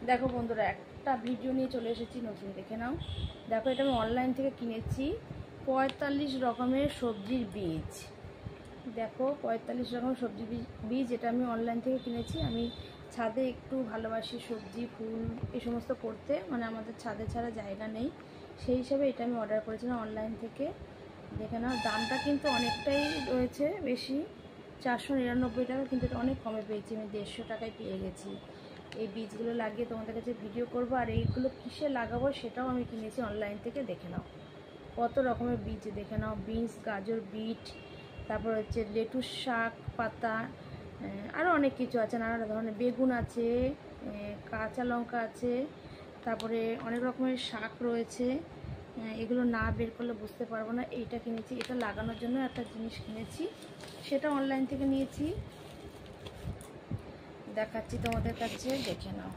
দেখো বন্ধুরা, একটা ভিডিও নিয়ে চলে এসেছি নতুন, দেখে নাও। দেখো, এটা আমি অনলাইন থেকে কিনেছি 45 রকমের সবজির বীজ। দেখো, 45 রকমের সবজি বীজ এটা আমি অনলাইন থেকে কিনেছি। আমি ছাদে একটু ভালোবাসি সবজি ফুল এই সমস্ত করতে, মানে আমাদের ছাদে ছাড়া জায়গা নেই, সেই হিসাবে এটা আমি অর্ডার করেছিলাম অনলাইন থেকে। দেখে নাও, দামটা কিন্তু অনেকটাই রয়েছে বেশি, 499 টাকা, কিন্তু এটা অনেক কমে পেয়েছি। আমি 150 টাকায় পেয়ে গেছি। এই বীজগুলো লাগিয়ে তোমাদের কাছে ভিডিও করব, আর এইগুলো কিসে লাগাবো সেটাও আমি কিনেছি অনলাইন থেকে। দেখে নাও কত রকমের বীজ, দেখে নাও, বিনস, গাজর, বিট, তারপর হচ্ছে লেটুস শাক পাতা, আরও অনেক কিছু আছে, নানা ধরনের বেগুন আছে, কাঁচা লঙ্কা আছে, তারপরে অনেক রকমের শাক রয়েছে। এগুলো না বের করলে বুঝতে পারবো না। এইটা কিনেছি, এটা লাগানোর জন্য একটা জিনিস কিনেছি, সেটা অনলাইন থেকে নিয়েছি, দেখাচ্ছি তোমাদের কাছে, দেখে নাও।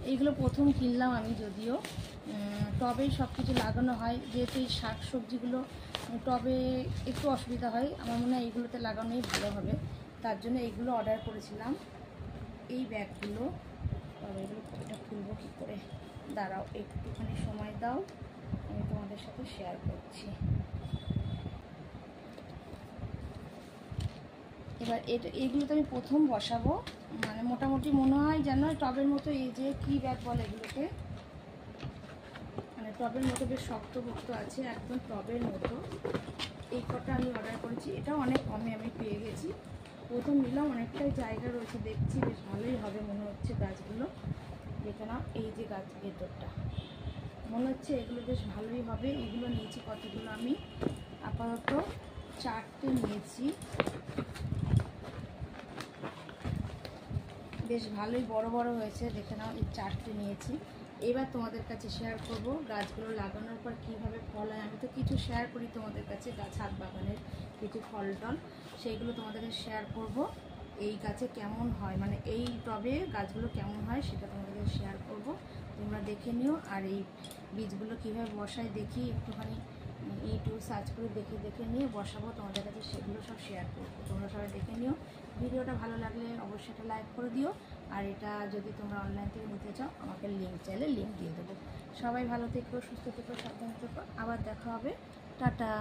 এইগুলো প্রথম কিনলাম আমি, যদিও টবেই সব কিছু লাগানো হয়, যেহেতু এই শাক সবজিগুলো টবে একটু অসুবিধা হয়, আমার মনে হয় এইগুলোতে লাগানোই ভালো হবে, তার জন্য এইগুলো অর্ডার করেছিলাম। এই ব্যাগগুলো, তবে এগুলো এটা খুলবো কী করে, দাঁড়াও একটুখানি সময় দাও, আমি তোমাদের সাথে শেয়ার করছি। এবার এইগুলো তো আমি প্রথম বসাবো, মানে মোটামুটি মনে হয় যেন টবের মতো, এই যে কি ব্যাগ বলে এগুলোকে, মানে টবের মতো বেশ শক্তপোক্ত আছে, একদম টবের মতো। এই কটা আমি অর্ডার করেছি, এটাও অনেক কমে আমি পেয়ে গেছি। প্রথম নিলাম, অনেকটাই জায়গা রয়েছে, দেখছি বেশ ভালোই হবে মনে হচ্ছে গাছগুলো। দেখে নাও, এই যে গাছ ভেতরটা, মনে হচ্ছে এগুলো বেশ ভালোই হবে। এগুলো নিয়েছি কতগুলো, আমি আপাতত 4টে নিয়েছি, বেশ ভালোই বড় বড় হয়েছে। দেখে নাও, এই 4টে নিয়েছি। এবার তোমাদের কাছে শেয়ার করব গাছগুলো লাগানোর পর কীভাবে ফল হয়। আমি তো কিছু শেয়ার করি তোমাদের কাছে, ছাদ বাগানের কিছু ফল টল, সেইগুলো তোমাদের কাছে শেয়ার করব। এই গাছে কেমন হয়, মানে এই টবে গাছগুলো কেমন হয় সেটা তোমাদের কাছে শেয়ার করব, তোমরা দেখে নিও। আর এই বীজগুলো কীভাবে বসায় দেখি, একটুখানি ইউটিউব সার্চ করে দেখে নিয়ে বসাবো তোমাদের কাছে, সেগুলো সব শেয়ার করবো, তোমরা সবাই দেখে নিও। ভিডিওটা ভালো লাগলে অবশ্যই একটা লাইক করে দিও, আর এটা যদি তোমরা অনলাইন থেকে নিতে চাও আমাকে চাইলে লিঙ্ক দিয়ে দেবো। সবাই ভালো থেকো, সুস্থ থেকো, সাবধানে থেকো, আবার দেখা হবে, টাটা।